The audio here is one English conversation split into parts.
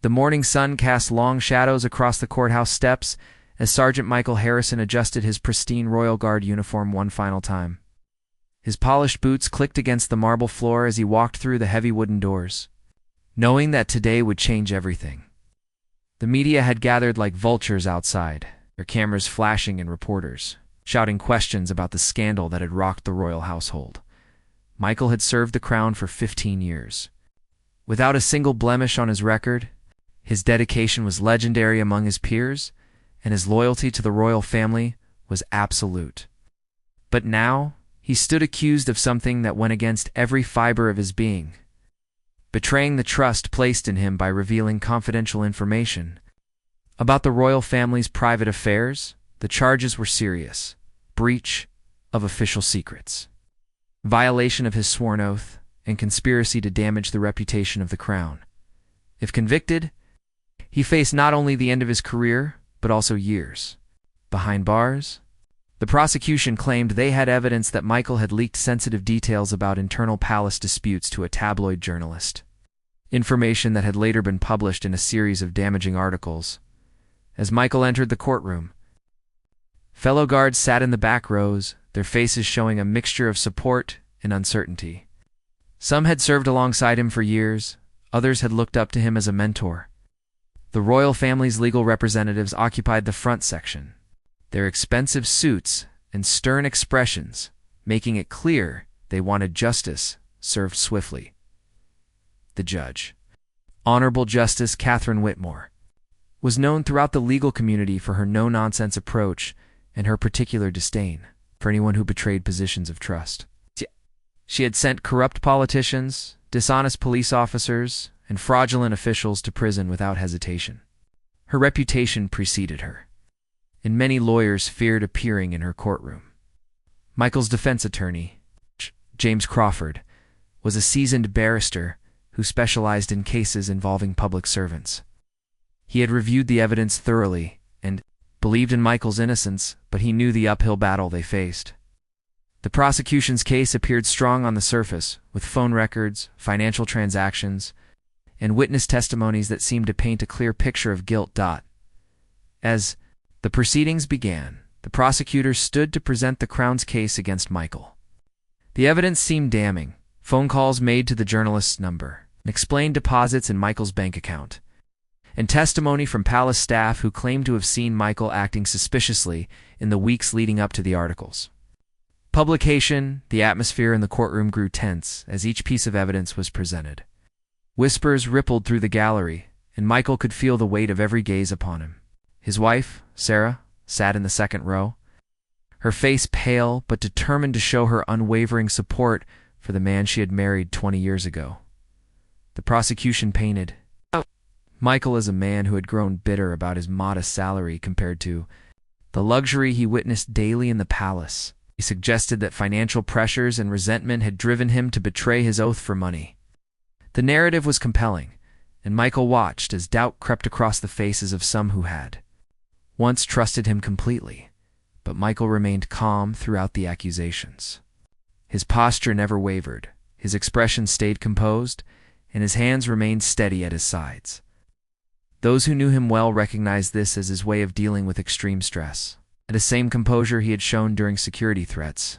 The morning sun cast long shadows across the courthouse steps as Sergeant Michael Harrison adjusted his pristine Royal Guard uniform one final time. His polished boots clicked against the marble floor as he walked through the heavy wooden doors, knowing that today would change everything. The media had gathered like vultures outside, their cameras flashing and reporters shouting questions about the scandal that had rocked the royal household. Michael had served the crown for 15 years. Without a single blemish on his record, his dedication was legendary among his peers, and his loyalty to the royal family was absolute. But now, he stood accused of something that went against every fiber of his being, betraying the trust placed in him by revealing confidential information about the royal family's private affairs. The charges were serious: breach of official secrets, violation of his sworn oath, and conspiracy to damage the reputation of the crown. If convicted, he faced not only the end of his career, but also years behind bars. The prosecution claimed they had evidence that Michael had leaked sensitive details about internal palace disputes to a tabloid journalist, information that had later been published in a series of damaging articles. As Michael entered the courtroom, fellow guards sat in the back rows, their faces showing a mixture of support and uncertainty. Some had served alongside him for years, others had looked up to him as a mentor. The royal family's legal representatives occupied the front section, their expensive suits and stern expressions making it clear they wanted justice served swiftly. The judge, Honorable Justice Catherine Whitmore, was known throughout the legal community for her no-nonsense approach and her particular disdain for anyone who betrayed positions of trust. She had sent corrupt politicians, dishonest police officers, and fraudulent officials to prison without hesitation. Her reputation preceded her, and many lawyers feared appearing in her courtroom. Michael's defense attorney, James Crawford, was a seasoned barrister who specialized in cases involving public servants. He had reviewed the evidence thoroughly and believed in Michael's innocence, but he knew the uphill battle they faced. The prosecution's case appeared strong on the surface, with phone records, financial transactions, and witness testimonies that seemed to paint a clear picture of guilt. As the proceedings began, the prosecutors stood to present the Crown's case against Michael. The evidence seemed damning: phone calls made to the journalist's number, explained deposits in Michael's bank account, and testimony from palace staff who claimed to have seen Michael acting suspiciously in the weeks leading up to the articles. The atmosphere in the courtroom grew tense as each piece of evidence was presented. Whispers rippled through the gallery, and Michael could feel the weight of every gaze upon him. His wife, Sarah, sat in the second row, her face pale but determined to show her unwavering support for the man she had married 20 years ago. The prosecution painted Michael as a man who had grown bitter about his modest salary compared to the luxury he witnessed daily in the palace. He suggested that financial pressures and resentment had driven him to betray his oath for money. The narrative was compelling, and Michael watched as doubt crept across the faces of some who had once trusted him completely. But Michael remained calm throughout the accusations. His posture never wavered, his expression stayed composed, and his hands remained steady at his sides. Those who knew him well recognized this as his way of dealing with extreme stress, the same composure he had shown during security threats,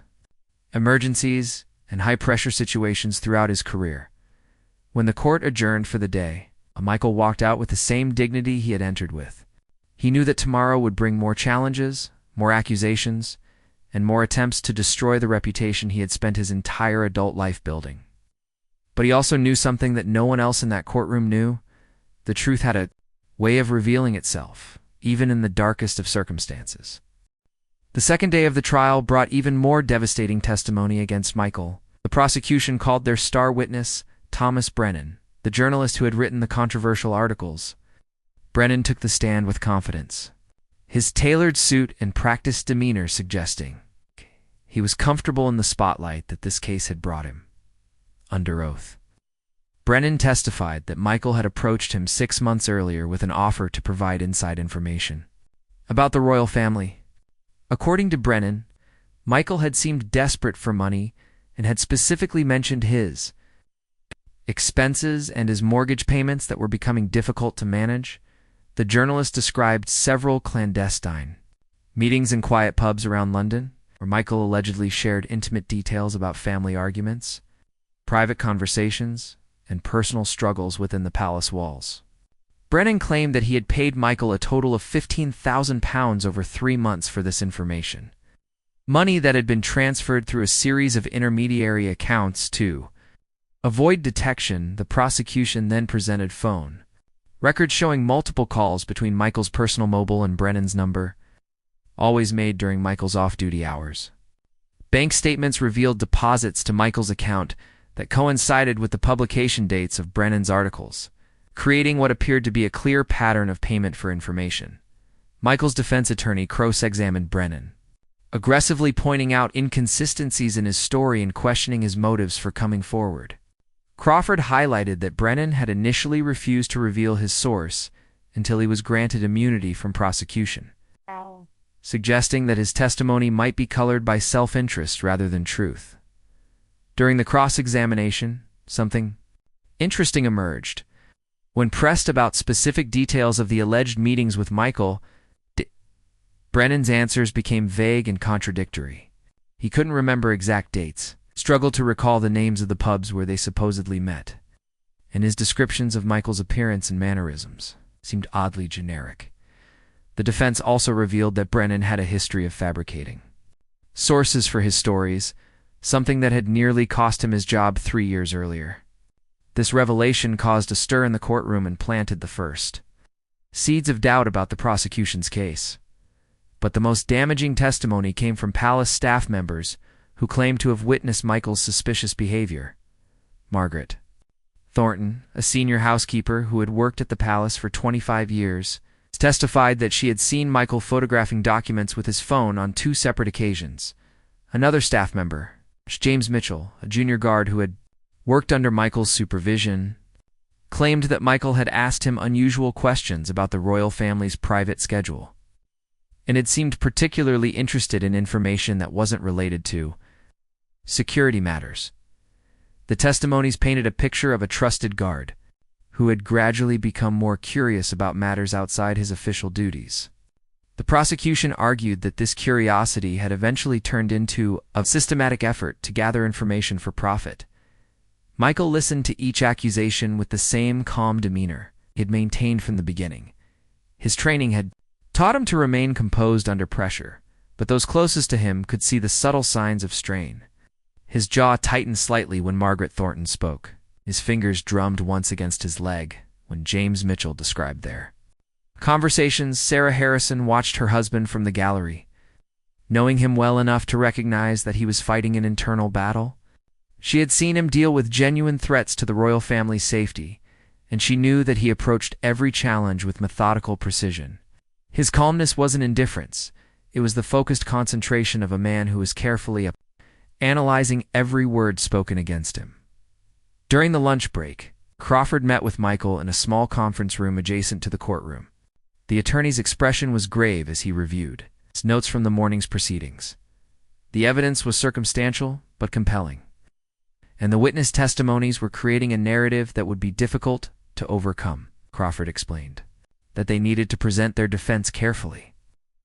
emergencies, and high-pressure situations throughout his career. When the court adjourned for the day, Michael walked out with the same dignity he had entered with. He knew that tomorrow would bring more challenges, more accusations, and more attempts to destroy the reputation he had spent his entire adult life building. But he also knew something that no one else in that courtroom knew. The truth had a way of revealing itself, even in the darkest of circumstances. The second day of the trial brought even more devastating testimony against Michael. The prosecution called their star witness, Thomas Brennan, the journalist who had written the controversial articles. Brennan took the stand with confidence, his tailored suit and practiced demeanor suggesting he was comfortable in the spotlight that this case had brought him. Under oath, Brennan testified that Michael had approached him 6 months earlier with an offer to provide inside information about the royal family. According to Brennan, Michael had seemed desperate for money and had specifically mentioned his expenses, and his mortgage payments that were becoming difficult to manage, the journalist described several clandestine meetings in quiet pubs around London, where Michael allegedly shared intimate details about family arguments, private conversations, and personal struggles within the palace walls. Brennan claimed that he had paid Michael a total of £15,000 over 3 months for this information, money that had been transferred through a series of intermediary accounts to avoid detection. The prosecution then presented phone records showing multiple calls between Michael's personal mobile and Brennan's number, always made during Michael's off-duty hours. Bank statements revealed deposits to Michael's account that coincided with the publication dates of Brennan's articles, creating what appeared to be a clear pattern of payment for information. Michael's defense attorney cross-examined Brennan, aggressively pointing out inconsistencies in his story and questioning his motives for coming forward. Crawford highlighted that Brennan had initially refused to reveal his source until he was granted immunity from prosecution, suggesting that his testimony might be colored by self-interest rather than truth. During the cross-examination, something interesting emerged. When pressed about specific details of the alleged meetings with Michael, Brennan's answers became vague and contradictory. He couldn't remember exact dates, struggled to recall the names of the pubs where they supposedly met, and his descriptions of Michael's appearance and mannerisms seemed oddly generic. The defense also revealed that Brennan had a history of fabricating sources for his stories, something that had nearly cost him his job 3 years earlier. This revelation caused a stir in the courtroom and planted the first seeds of doubt about the prosecution's case. But the most damaging testimony came from palace staff members who claimed to have witnessed Michael's suspicious behavior. Margaret Thornton, a senior housekeeper who had worked at the palace for 25 years, testified that she had seen Michael photographing documents with his phone on 2 separate occasions. Another staff member, James Mitchell, a junior guard who had worked under Michael's supervision, claimed that Michael had asked him unusual questions about the royal family's private schedule, and had seemed particularly interested in information that wasn't related to security matters. The testimonies painted a picture of a trusted guard who had gradually become more curious about matters outside his official duties. The prosecution argued that this curiosity had eventually turned into a systematic effort to gather information for profit. Michael listened to each accusation with the same calm demeanor he had maintained from the beginning. His training had taught him to remain composed under pressure, but those closest to him could see the subtle signs of strain. His jaw tightened slightly when Margaret Thornton spoke. His fingers drummed once against his leg when James Mitchell described their conversations. Sarah Harrison watched her husband from the gallery, knowing him well enough to recognize that he was fighting an internal battle. She had seen him deal with genuine threats to the royal family's safety, and she knew that he approached every challenge with methodical precision. His calmness wasn't indifference. It was the focused concentration of a man who was carefully analyzing every word spoken against him. During the lunch break, Crawford met with Michael in a small conference room adjacent to the courtroom. The attorney's expression was grave as he reviewed his notes from the morning's proceedings. The evidence was circumstantial but compelling, and the witness testimonies were creating a narrative that would be difficult to overcome. Crawford explained that they needed to present their defense carefully,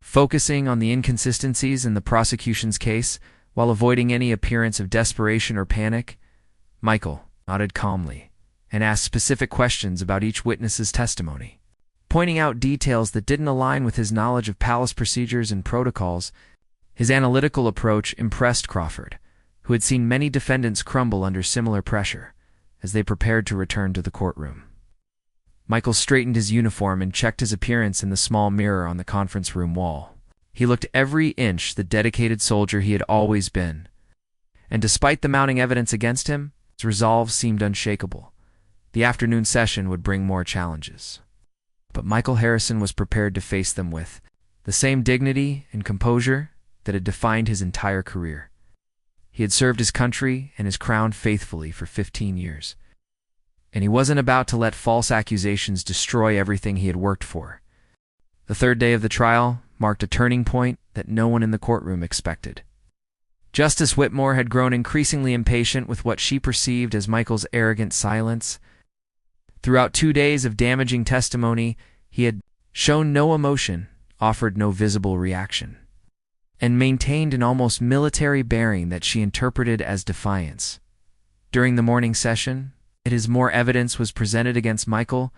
focusing on the inconsistencies in the prosecution's case while avoiding any appearance of desperation or panic. Michael nodded calmly and asked specific questions about each witness's testimony, pointing out details that didn't align with his knowledge of palace procedures and protocols. His analytical approach impressed Crawford, who had seen many defendants crumble under similar pressure as they prepared to return to the courtroom. Michael straightened his uniform and checked his appearance in the small mirror on the conference room wall. He looked every inch the dedicated soldier he had always been, and despite the mounting evidence against him, his resolve seemed unshakable. The afternoon session would bring more challenges, but Michael Harrison was prepared to face them with the same dignity and composure that had defined his entire career. He had served his country and his crown faithfully for 15 years, and he wasn't about to let false accusations destroy everything he had worked for. The third day of the trial marked a turning point that no one in the courtroom expected. Justice Whitmore had grown increasingly impatient with what she perceived as Michael's arrogant silence. Throughout 2 days of damaging testimony, he had shown no emotion, offered no visible reaction, and maintained an almost military bearing that she interpreted as defiance. During the morning session, as more evidence was presented against Michael,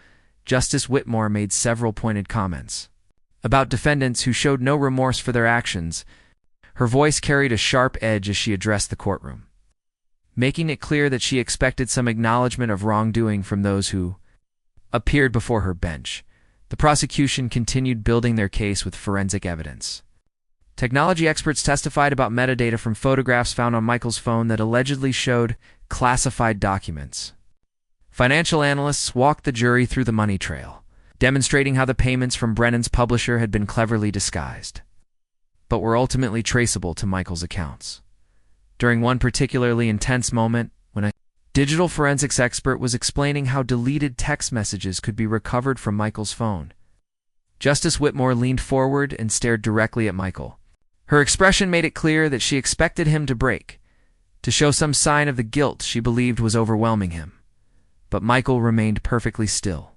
Justice Whitmore made several pointed comments about defendants who showed no remorse for their actions. Her voice carried a sharp edge as she addressed the courtroom, making it clear that she expected some acknowledgement of wrongdoing from those who appeared before her bench. The prosecution continued building their case with forensic evidence. Technology experts testified about metadata from photographs found on Michael's phone that allegedly showed classified documents. Financial analysts walked the jury through the money trail, demonstrating how the payments from Brennan's publisher had been cleverly disguised, but were ultimately traceable to Michael's accounts. During one particularly intense moment, when a digital forensics expert was explaining how deleted text messages could be recovered from Michael's phone, Justice Whitmore leaned forward and stared directly at Michael. Her expression made it clear that she expected him to break, to show some sign of the guilt she believed was overwhelming him. But Michael remained perfectly still.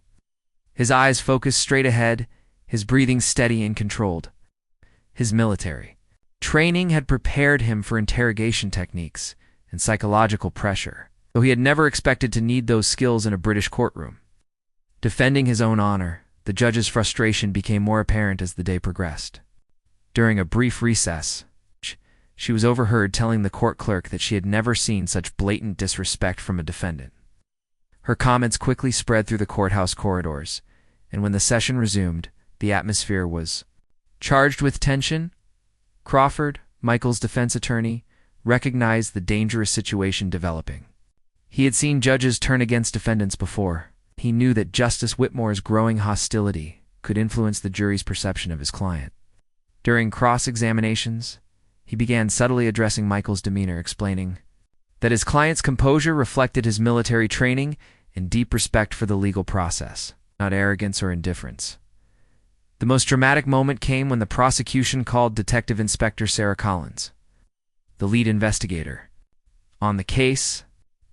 His eyes focused straight ahead, his breathing steady and controlled. His military training had prepared him for interrogation techniques and psychological pressure, though he had never expected to need those skills in a British courtroom. Defending his own honor, the judge's frustration became more apparent as the day progressed. During a brief recess, she was overheard telling the court clerk that she had never seen such blatant disrespect from a defendant. Her comments quickly spread through the courthouse corridors, and when the session resumed, the atmosphere was charged with tension. Crawford, Michael's defense attorney, recognized the dangerous situation developing. He had seen judges turn against defendants before. He knew that Justice Whitmore's growing hostility could influence the jury's perception of his client. During cross-examinations, he began subtly addressing Michael's demeanor, explaining that his client's composure reflected his military training and deep respect for the legal process, not arrogance or indifference. The most dramatic moment came when the prosecution called Detective Inspector Sarah Collins, the lead investigator on the case.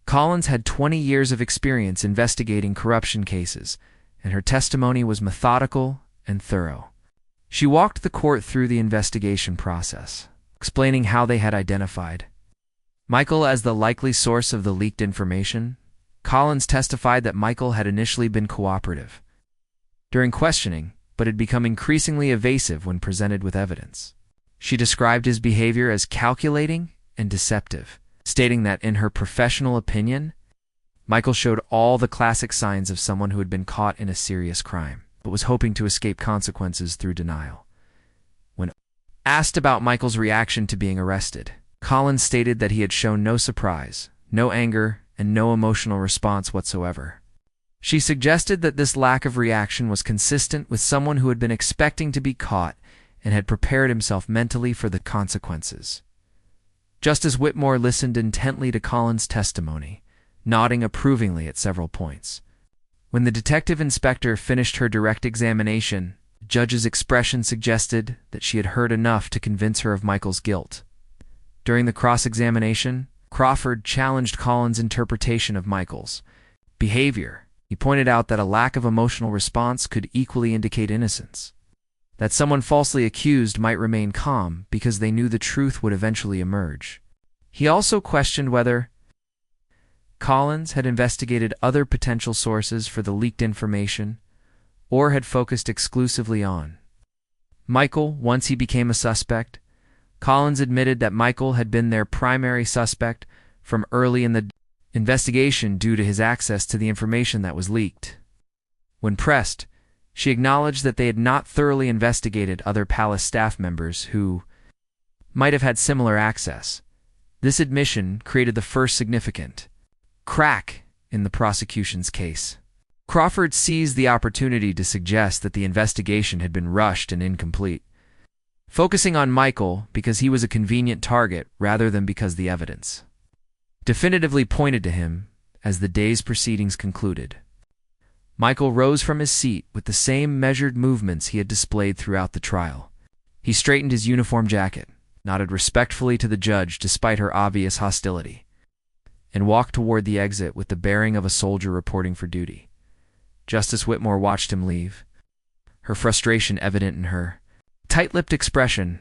Collins had 20 years of experience investigating corruption cases, and her testimony was methodical and thorough. She walked the court through the investigation process, explaining how they had identified Michael as the likely source of the leaked information. Collins testified that Michael had initially been cooperative during questioning, but had become increasingly evasive when presented with evidence. She described his behavior as calculating and deceptive, stating that, in her professional opinion, Michael showed all the classic signs of someone who had been caught in a serious crime, but was hoping to escape consequences through denial. When asked about Michael's reaction to being arrested, Collins stated that he had shown no surprise, no anger, and no emotional response whatsoever. She suggested that this lack of reaction was consistent with someone who had been expecting to be caught and had prepared himself mentally for the consequences. Justice Whitmore listened intently to Collins' testimony, nodding approvingly at several points. When the detective inspector finished her direct examination, the judge's expression suggested that she had heard enough to convince her of Michael's guilt. During the cross-examination, Crawford challenged Collins' interpretation of Michael's behavior. He pointed out that a lack of emotional response could equally indicate innocence, that someone falsely accused might remain calm because they knew the truth would eventually emerge. He also questioned whether Collins had investigated other potential sources for the leaked information or had focused exclusively on Michael. Once he became a suspect, Collins admitted that Michael had been their primary suspect from early in the investigation due to his access to the information that was leaked. When pressed, she acknowledged that they had not thoroughly investigated other palace staff members who might have had similar access. This admission created the first significant crack in the prosecution's case. Crawford seized the opportunity to suggest that the investigation had been rushed and incomplete, focusing on Michael because he was a convenient target rather than because the evidence definitively pointed to him. As the day's proceedings concluded, Michael rose from his seat with the same measured movements he had displayed throughout the trial. He straightened his uniform jacket, nodded respectfully to the judge despite her obvious hostility, and walked toward the exit with the bearing of a soldier reporting for duty. Justice Whitmore watched him leave, her frustration evident in her tight-lipped expression.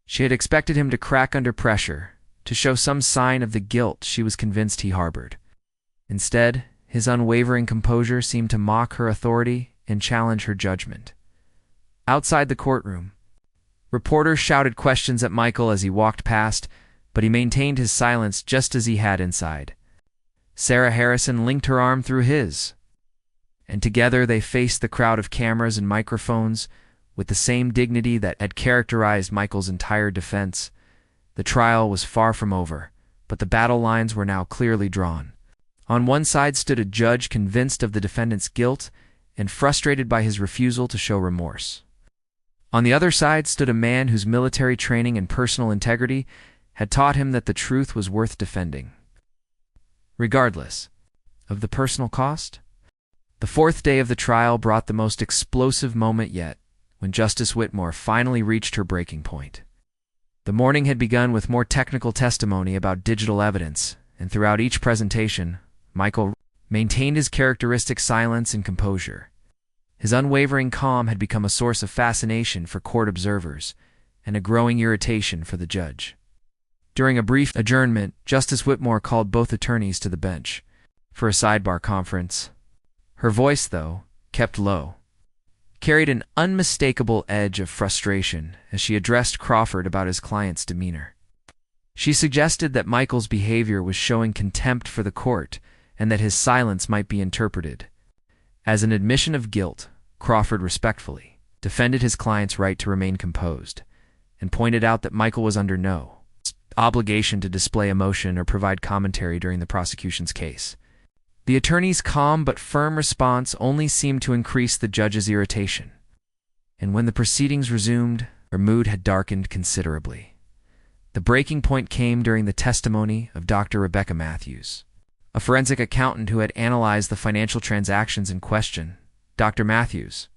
She had expected him to crack under pressure, to show some sign of the guilt she was convinced he harbored. Instead, his unwavering composure seemed to mock her authority and challenge her judgment. Outside the courtroom, reporters shouted questions at Michael as he walked past, but he maintained his silence just as he had inside. Sarah Harrison linked her arm through his, and together they faced the crowd of cameras and microphones with the same dignity that had characterized Michael's entire defense. The trial was far from over, but the battle lines were now clearly drawn. On one side stood a judge convinced of the defendant's guilt and frustrated by his refusal to show remorse. On the other side stood a man whose military training and personal integrity had taught him that the truth was worth defending, regardless of the personal cost. The fourth day of the trial brought the most explosive moment yet, when Justice Whitmore finally reached her breaking point. The morning had begun with more technical testimony about digital evidence, and throughout each presentation, Michael maintained his characteristic silence and composure. His unwavering calm had become a source of fascination for court observers and a growing irritation for the judge. During a brief adjournment, Justice Whitmore called both attorneys to the bench for a sidebar conference. Her voice, though, kept low, carried an unmistakable edge of frustration as she addressed Crawford about his client's demeanor. She suggested that Michael's behavior was showing contempt for the court and that his silence might be interpreted as an admission of guilt. Crawford respectfully defended his client's right to remain composed and pointed out that Michael was under no obligation to display emotion or provide commentary during the prosecution's case. The attorney's calm but firm response only seemed to increase the judge's irritation, and when the proceedings resumed, her mood had darkened considerably. The breaking point came during the testimony of Dr. Rebecca Matthews, a forensic accountant who had analyzed the financial transactions in question. Dr. Matthews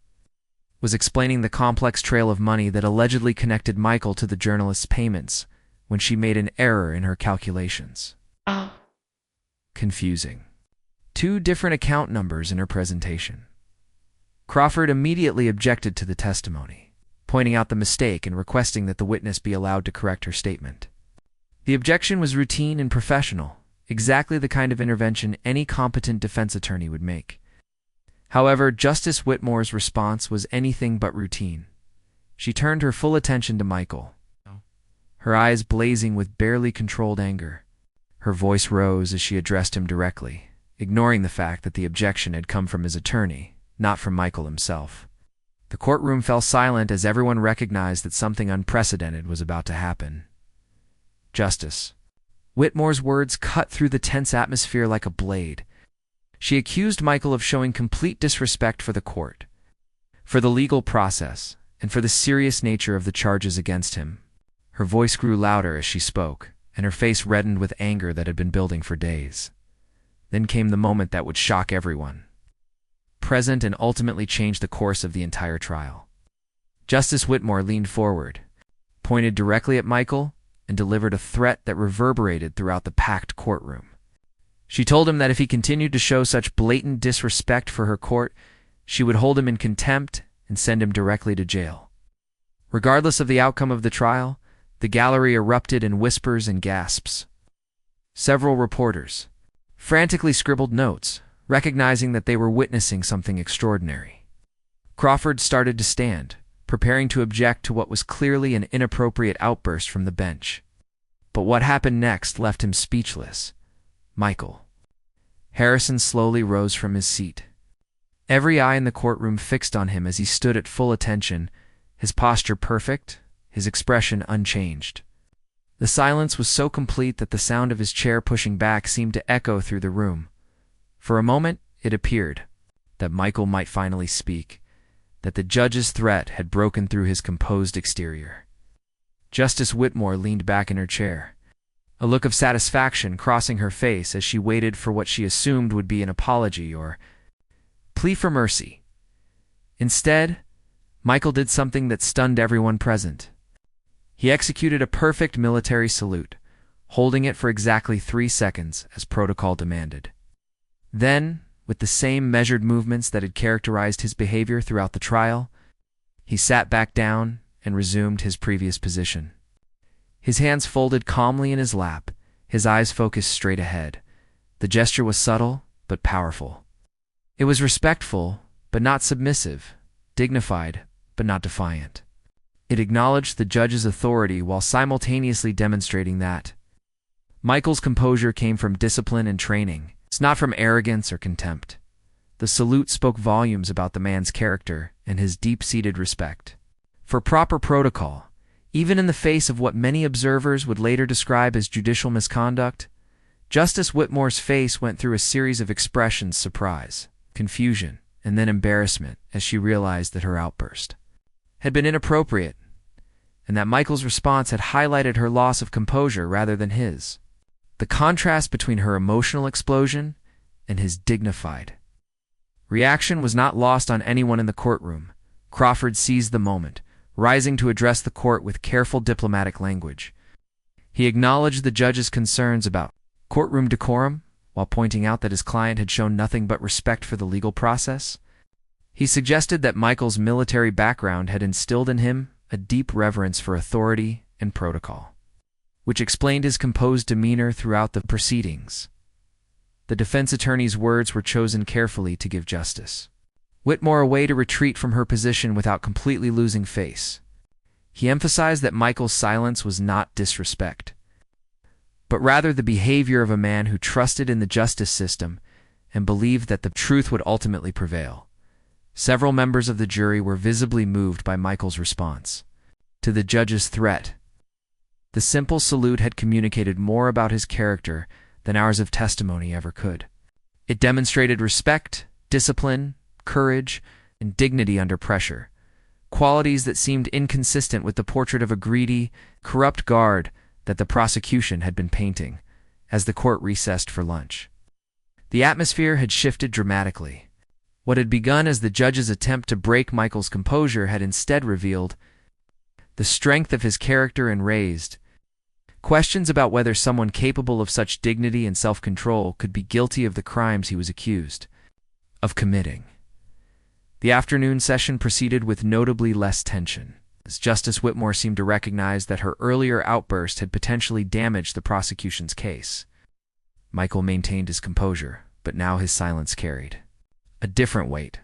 was explaining the complex trail of money that allegedly connected Michael to the journalist's payments when she made an error in her calculations. Confusing. Two different account numbers in her presentation. Crawford immediately objected to the testimony, pointing out the mistake and requesting that the witness be allowed to correct her statement. The objection was routine and professional, exactly the kind of intervention any competent defense attorney would make. However, Justice Whitmore's response was anything but routine. She turned her full attention to Michael, her eyes blazing with barely controlled anger. Her voice rose as she addressed him directly, ignoring the fact that the objection had come from his attorney, not from Michael himself. The courtroom fell silent as everyone recognized that something unprecedented was about to happen. Justice Whitmore's words cut through the tense atmosphere like a blade. She accused Michael of showing complete disrespect for the court, for the legal process, and for the serious nature of the charges against him. Her voice grew louder as she spoke, and her face reddened with anger that had been building for days. Then came the moment that would shock everyone present and ultimately change the course of the entire trial. Justice Whitmore leaned forward, pointed directly at Michael, and delivered a threat that reverberated throughout the packed courtroom. She told him that if he continued to show such blatant disrespect for her court, she would hold him in contempt and send him directly to jail. Regardless of the outcome of the trial, the gallery erupted in whispers and gasps. Several reporters frantically scribbled notes, recognizing that they were witnessing something extraordinary. Crawford started to stand, preparing to object to what was clearly an inappropriate outburst from the bench. But what happened next left him speechless. Michael Harrison slowly rose from his seat. Every eye in the courtroom fixed on him as he stood at full attention, his posture perfect, his expression unchanged. The silence was so complete that the sound of his chair pushing back seemed to echo through the room. For a moment, it appeared that Michael might finally speak, that the judge's threat had broken through his composed exterior. Justice Whitmore leaned back in her chair, a look of satisfaction crossing her face as she waited for what she assumed would be an apology or plea for mercy. Instead, Michael did something that stunned everyone present. He executed a perfect military salute, holding it for exactly 3 seconds as protocol demanded. Then, with the same measured movements that had characterized his behavior throughout the trial, he sat back down and resumed his previous position. His hands folded calmly in his lap, his eyes focused straight ahead. The gesture was subtle but powerful. It was respectful but not submissive, dignified but not defiant. It acknowledged the judge's authority while simultaneously demonstrating that Michael's composure came from discipline and training. It's not from arrogance or contempt. The salute spoke volumes about the man's character and his deep-seated respect for proper protocol. Even in the face of what many observers would later describe as judicial misconduct, Justice Whitmore's face went through a series of expressions: surprise, confusion, and then embarrassment as she realized that her outburst had been inappropriate, and that Michael's response had highlighted her loss of composure rather than his. The contrast between her emotional explosion and his dignified reaction was not lost on anyone in the courtroom. Crawford seized the moment, rising to address the court with careful diplomatic language. He acknowledged the judge's concerns about courtroom decorum, while pointing out that his client had shown nothing but respect for the legal process. He suggested that Michael's military background had instilled in him a deep reverence for authority and protocol, which explained his composed demeanor throughout the proceedings. The defense attorney's words were chosen carefully to give Justice Whitmore a way to retreat from her position without completely losing face. He emphasized that Michael's silence was not disrespect, but rather the behavior of a man who trusted in the justice system and believed that the truth would ultimately prevail. Several members of the jury were visibly moved by Michael's response to the judge's threat. The simple salute had communicated more about his character than hours of testimony ever could. It demonstrated respect, discipline, courage, and dignity under pressure, qualities that seemed inconsistent with the portrait of a greedy, corrupt guard that the prosecution had been painting as the court recessed for lunch. The atmosphere had shifted dramatically. What had begun as the judge's attempt to break Michael's composure had instead revealed the strength of his character and raised questions about whether someone capable of such dignity and self-control could be guilty of the crimes he was accused of committing. The afternoon session proceeded with notably less tension, as Justice Whitmore seemed to recognize that her earlier outburst had potentially damaged the prosecution's case. Michael maintained his composure, but now his silence carried a different weight.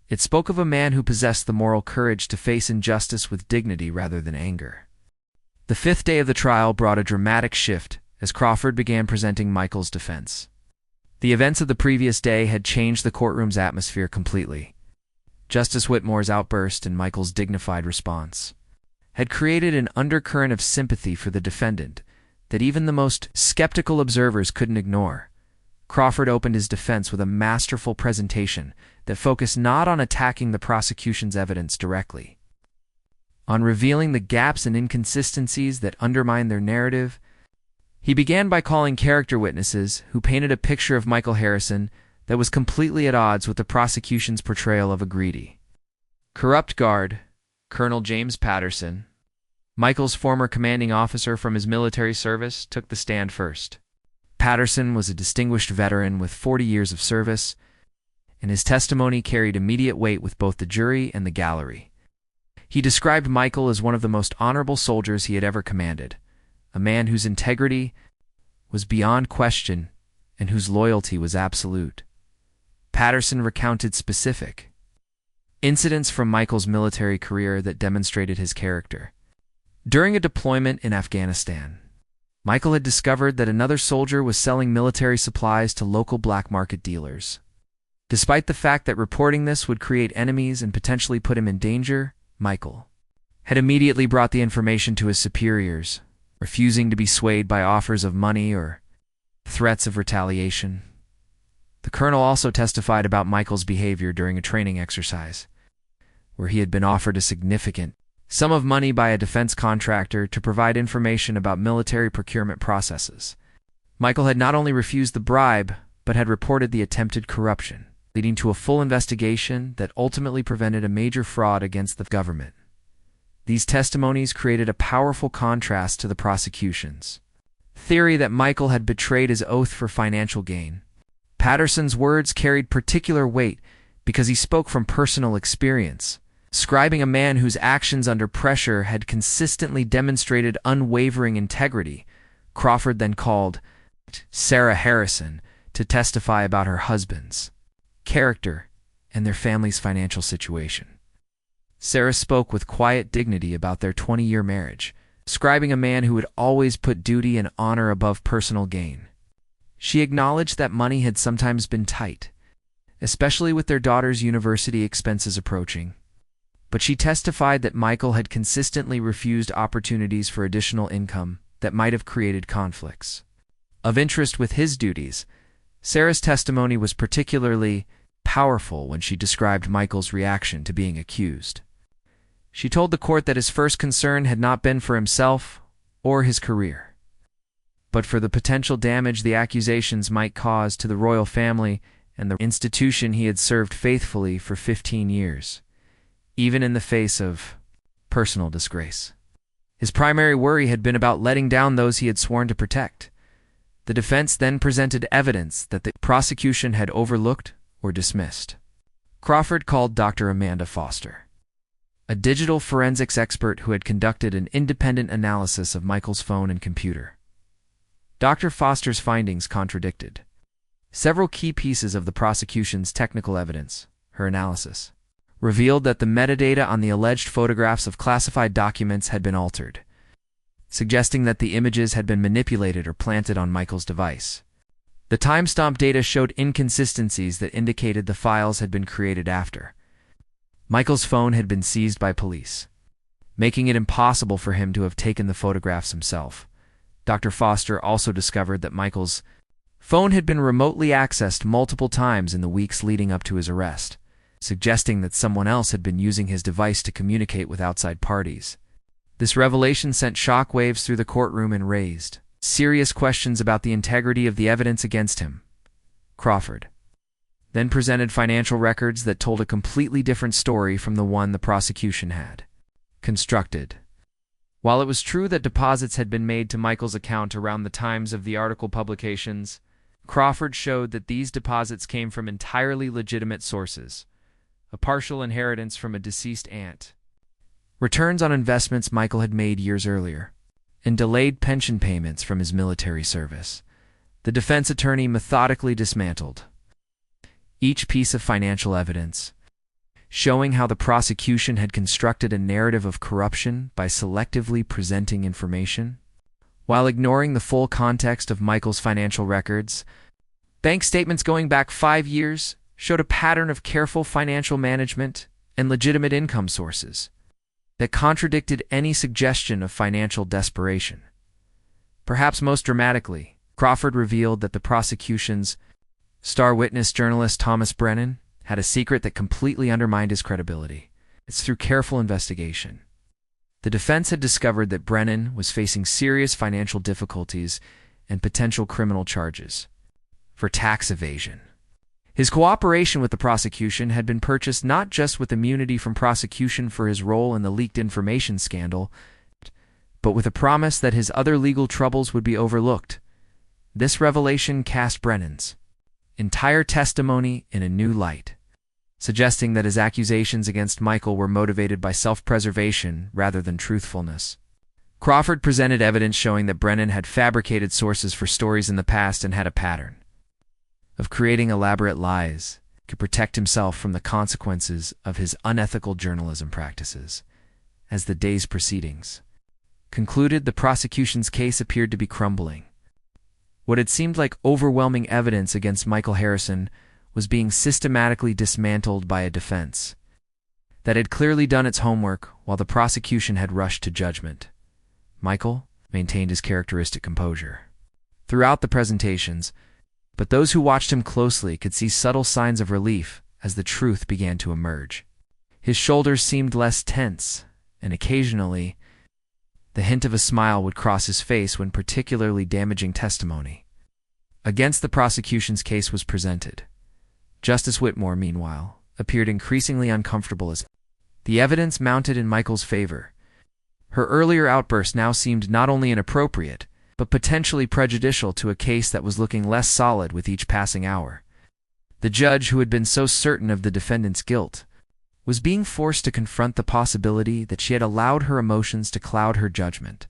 It spoke of a man who possessed the moral courage to face injustice with dignity rather than anger. The fifth day of the trial brought a dramatic shift as Crawford began presenting Michael's defense. The events of the previous day had changed the courtroom's atmosphere completely. Justice Whitmore's outburst and Michael's dignified response had created an undercurrent of sympathy for the defendant that even the most skeptical observers couldn't ignore. Crawford opened his defense with a masterful presentation that focused not on attacking the prosecution's evidence directly, on revealing the gaps and inconsistencies that undermined their narrative. He began by calling character witnesses who painted a picture of Michael Harrison that was completely at odds with the prosecution's portrayal of a greedy, corrupt guard, Colonel James Patterson. Michael's former commanding officer from his military service took the stand first. Patterson was a distinguished veteran with 40 years of service, and his testimony carried immediate weight with both the jury and the gallery. He described Michael as one of the most honorable soldiers he had ever commanded, a man whose integrity was beyond question and whose loyalty was absolute. Patterson recounted specific incidents from Michael's military career that demonstrated his character. During a deployment in Afghanistan, Michael had discovered that another soldier was selling military supplies to local black market dealers. Despite the fact that reporting this would create enemies and potentially put him in danger, Michael had immediately brought the information to his superiors, refusing to be swayed by offers of money or threats of retaliation. The colonel also testified about Michael's behavior during a training exercise, where he had been offered a significant sum of money by a defense contractor to provide information about military procurement processes. Michael had not only refused the bribe, but had reported the attempted corruption, leading to a full investigation that ultimately prevented a major fraud against the government. These testimonies created a powerful contrast to the prosecution's theory that Michael had betrayed his oath for financial gain. Patterson's words carried particular weight because he spoke from personal experience, describing a man whose actions under pressure had consistently demonstrated unwavering integrity. Crawford then called Sarah Harrison to testify about her husband's character and their family's financial situation. Sarah spoke with quiet dignity about their 20-year marriage, describing a man who would always put duty and honor above personal gain. She acknowledged that money had sometimes been tight, especially with their daughter's university expenses approaching. But she testified that Michael had consistently refused opportunities for additional income that might have created conflicts of interest with his duties. Sarah's testimony was particularly powerful when she described Michael's reaction to being accused. She told the court that his first concern had not been for himself or his career, but for the potential damage the accusations might cause to the royal family and the institution he had served faithfully for 15 years, even in the face of personal disgrace. His primary worry had been about letting down those he had sworn to protect. The defense then presented evidence that the prosecution had overlooked or dismissed. Crawford called Dr. Amanda Foster, a digital forensics expert who had conducted an independent analysis of Michael's phone and computer. Dr. Foster's findings contradicted several key pieces of the prosecution's technical evidence. Her analysis revealed that the metadata on the alleged photographs of classified documents had been altered, suggesting that the images had been manipulated or planted on Michael's device. The timestamp data showed inconsistencies that indicated the files had been created after Michael's phone had been seized by police, making it impossible for him to have taken the photographs himself. Dr. Foster also discovered that Michael's phone had been remotely accessed multiple times in the weeks leading up to his arrest, suggesting that someone else had been using his device to communicate with outside parties. This revelation sent shockwaves through the courtroom and raised serious questions about the integrity of the evidence against him. Crawford then presented financial records that told a completely different story from the one the prosecution had constructed. While it was true that deposits had been made to Michael's account around the times of the article publications, Crawford showed that these deposits came from entirely legitimate sources: a partial inheritance from a deceased aunt, returns on investments Michael had made years earlier, and delayed pension payments from his military service. The defense attorney methodically dismantled each piece of financial evidence, showing how the prosecution had constructed a narrative of corruption by selectively presenting information while ignoring the full context of Michael's financial records. Bank statements going back 5 years showed a pattern of careful financial management and legitimate income sources that contradicted any suggestion of financial desperation. Perhaps most dramatically, Crawford revealed that the prosecution's star witness journalist Thomas Brennan had a secret that completely undermined his credibility. It's through careful investigation. The defense had discovered that Brennan was facing serious financial difficulties and potential criminal charges for tax evasion. His cooperation with the prosecution had been purchased not just with immunity from prosecution for his role in the leaked information scandal, but with a promise that his other legal troubles would be overlooked. This revelation cast Brennan's entire testimony in a new light, suggesting that his accusations against Michael were motivated by self-preservation rather than truthfulness. Crawford presented evidence showing that Brennan had fabricated sources for stories in the past and had a pattern of creating elaborate lies to protect himself from the consequences of his unethical journalism practices. As the day's proceedings concluded, the prosecution's case appeared to be crumbling. What had seemed like overwhelming evidence against Michael Harrison was being systematically dismantled by a defense that had clearly done its homework while the prosecution had rushed to judgment. Michael maintained his characteristic composure throughout the presentations, but those who watched him closely could see subtle signs of relief as the truth began to emerge. His shoulders seemed less tense, and occasionally the hint of a smile would cross his face when particularly damaging testimony against the prosecution's case was presented. Justice Whitmore, meanwhile, appeared increasingly uncomfortable as the evidence mounted in Michael's favor. Her earlier outburst now seemed not only inappropriate, but potentially prejudicial to a case that was looking less solid with each passing hour. The judge, who had been so certain of the defendant's guilt, was being forced to confront the possibility that she had allowed her emotions to cloud her judgment.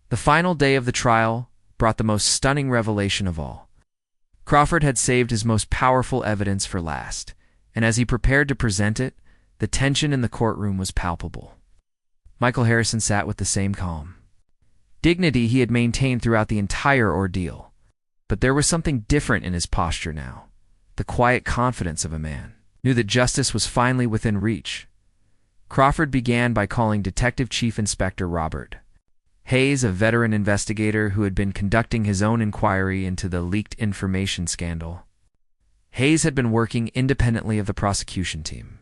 The final day of the trial brought the most stunning revelation of all. Crawford had saved his most powerful evidence for last, and as he prepared to present it, the tension in the courtroom was palpable. Michael Harrison sat with the same calm dignity he had maintained throughout the entire ordeal, but there was something different in his posture now. The quiet confidence of a man knew that justice was finally within reach. Crawford began by calling Detective Chief Inspector Robert Hayes, a veteran investigator who had been conducting his own inquiry into the leaked information scandal. Hayes had been working independently of the prosecution team,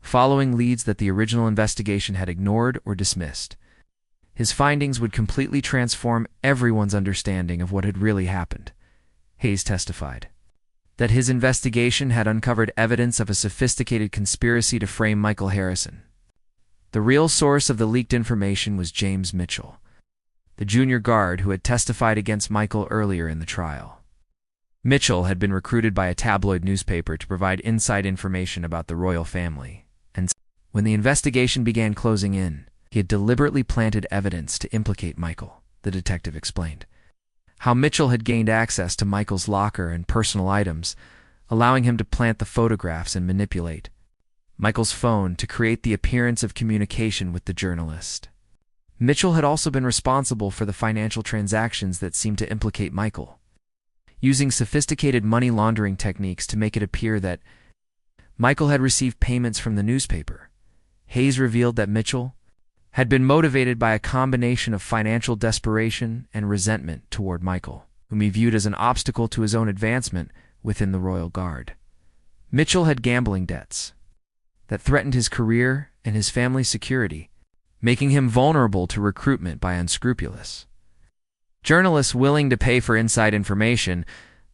following leads that the original investigation had ignored or dismissed. His findings would completely transform everyone's understanding of what had really happened. Hayes testified that his investigation had uncovered evidence of a sophisticated conspiracy to frame Michael Harrison. The real source of the leaked information was James Mitchell, the junior guard who had testified against Michael earlier in the trial. Mitchell had been recruited by a tabloid newspaper to provide inside information about the royal family, and when the investigation began closing in, he had deliberately planted evidence to implicate Michael, the detective explained. How Mitchell had gained access to Michael's locker and personal items, allowing him to plant the photographs and manipulate Michael's phone to create the appearance of communication with the journalist. Mitchell had also been responsible for the financial transactions that seemed to implicate Michael, using sophisticated money laundering techniques to make it appear that Michael had received payments from the newspaper. Hayes revealed that Mitchell had been motivated by a combination of financial desperation and resentment toward Michael, whom he viewed as an obstacle to his own advancement within the Royal Guard. Mitchell had gambling debts that threatened his career and his family's security, making him vulnerable to recruitment by unscrupulous journalists willing to pay for inside information.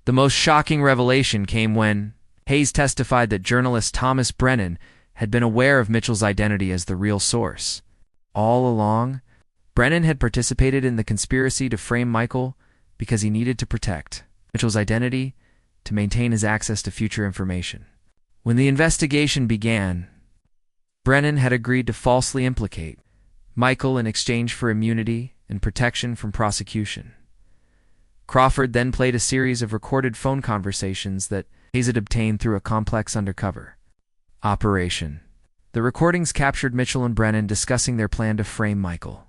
The most shocking revelation came when Hayes testified that journalist Thomas Brennan had been aware of Mitchell's identity as the real source. All along, Brennan had participated in the conspiracy to frame Michael because he needed to protect Mitchell's identity to maintain his access to future information. When the investigation began, Brennan had agreed to falsely implicate Michael in exchange for immunity and protection from prosecution. Crawford then played a series of recorded phone conversations that Hayes had obtained through a complex undercover operation. The recordings captured Mitchell and Brennan discussing their plan to frame Michael,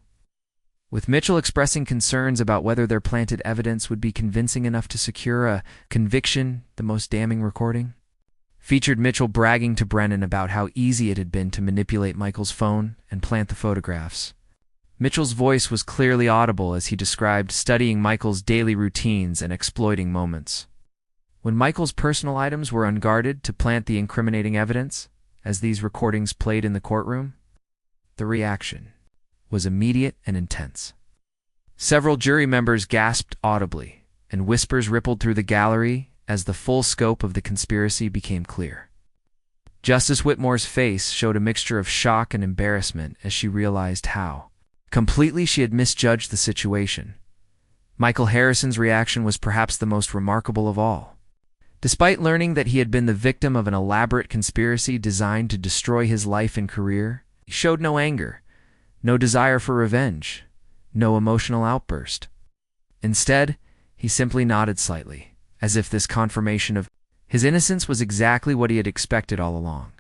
with Mitchell expressing concerns about whether their planted evidence would be convincing enough to secure a conviction. The most damning recording featured Mitchell bragging to Brennan about how easy it had been to manipulate Michael's phone and plant the photographs. Mitchell's voice was clearly audible as he described studying Michael's daily routines and exploiting moments when Michael's personal items were unguarded to plant the incriminating evidence. As these recordings played in the courtroom, the reaction was immediate and intense. Several jury members gasped audibly, and whispers rippled through the gallery as the full scope of the conspiracy became clear. Justice Whitmore's face showed a mixture of shock and embarrassment as she realized how completely she had misjudged the situation. Michael Harrison's reaction was perhaps the most remarkable of all. Despite learning that he had been the victim of an elaborate conspiracy designed to destroy his life and career, he showed no anger, no desire for revenge, no emotional outburst. Instead, he simply nodded slightly, as if this confirmation of his innocence was exactly what he had expected all along.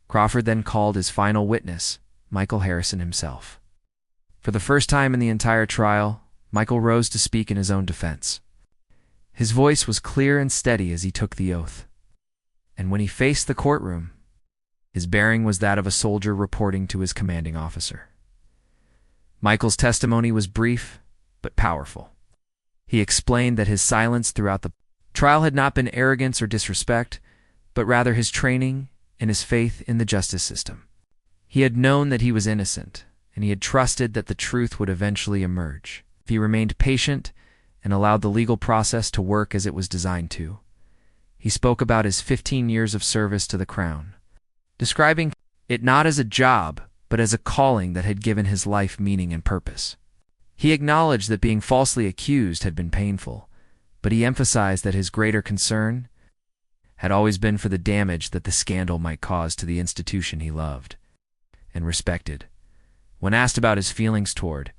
Crawford then called his final witness, Michael Harrison himself. For the first time in the entire trial, Michael rose to speak in his own defense. His voice was clear and steady as he took the oath, and when he faced the courtroom, his bearing was that of a soldier reporting to his commanding officer. Michael's testimony was brief but powerful. He explained that his silence throughout the trial had not been arrogance or disrespect, but rather his training and his faith in the justice system. He had known that he was innocent, and he had trusted that the truth would eventually emerge if he remained patient and allowed the legal process to work as it was designed to. He spoke about his 15 years of service to the Crown, describing it not as a job, but as a calling that had given his life meaning and purpose. He acknowledged that being falsely accused had been painful, but he emphasized that his greater concern had always been for the damage that the scandal might cause to the institution he loved and respected. When asked about his feelings toward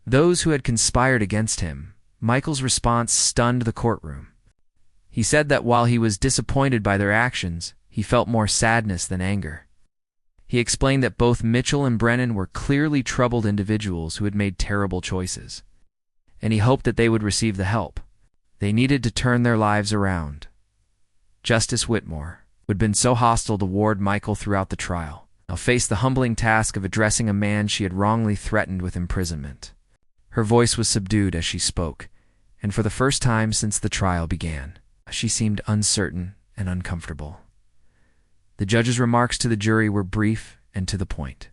those who had conspired against him, Michael's response stunned the courtroom. He said that while he was disappointed by their actions, he felt more sadness than anger. He explained that both Mitchell and Brennan were clearly troubled individuals who had made terrible choices, and he hoped that they would receive the help they needed to turn their lives around. Justice Whitmore, who had been so hostile toward Michael throughout the trial, now faced the humbling task of addressing a man she had wrongly threatened with imprisonment. Her voice was subdued as she spoke, and for the first time since the trial began, she seemed uncertain and uncomfortable. The judge's remarks to the jury were brief and to the point.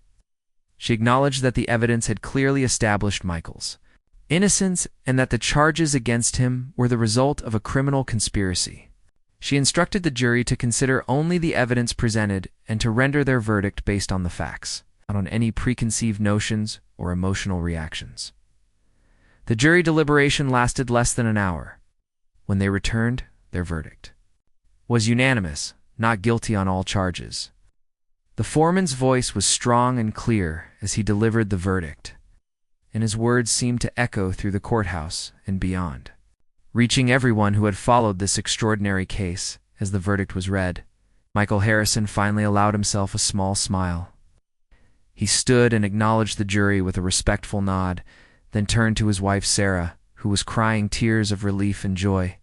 She acknowledged that the evidence had clearly established Michael's innocence and that the charges against him were the result of a criminal conspiracy. She instructed the jury to consider only the evidence presented and to render their verdict based on the facts, not on any preconceived notions or emotional reactions. The jury deliberation lasted less than an hour. When they returned, their verdict was unanimous, not guilty on all charges. The foreman's voice was strong and clear as he delivered the verdict, and his words seemed to echo through the courthouse and beyond, reaching everyone who had followed this extraordinary case. As the verdict was read, Michael Harrison finally allowed himself a small smile. He stood and acknowledged the jury with a respectful nod, then turned to his wife Sarah, who was crying tears of relief and joy.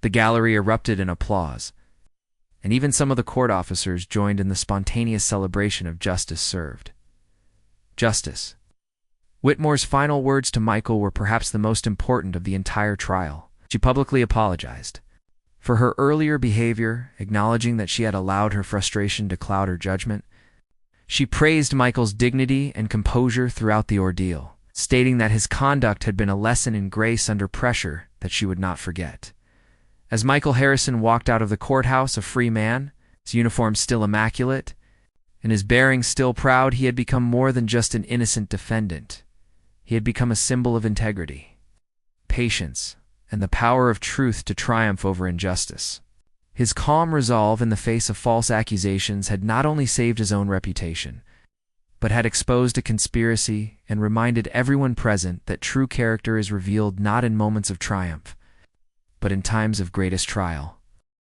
The gallery erupted in applause, and even some of the court officers joined in the spontaneous celebration of justice served. Justice. Whitmore's final words to Michael were perhaps the most important of the entire trial. She publicly apologized for her earlier behavior, acknowledging that she had allowed her frustration to cloud her judgment. She praised Michael's dignity and composure throughout the ordeal, stating that his conduct had been a lesson in grace under pressure that she would not forget. As Michael Harrison walked out of the courthouse a free man, his uniform still immaculate, and his bearing still proud, he had become more than just an innocent defendant. He had become a symbol of integrity, patience, and the power of truth to triumph over injustice. His calm resolve in the face of false accusations had not only saved his own reputation, but had exposed a conspiracy and reminded everyone present that true character is revealed not in moments of triumph, but in times of greatest trial.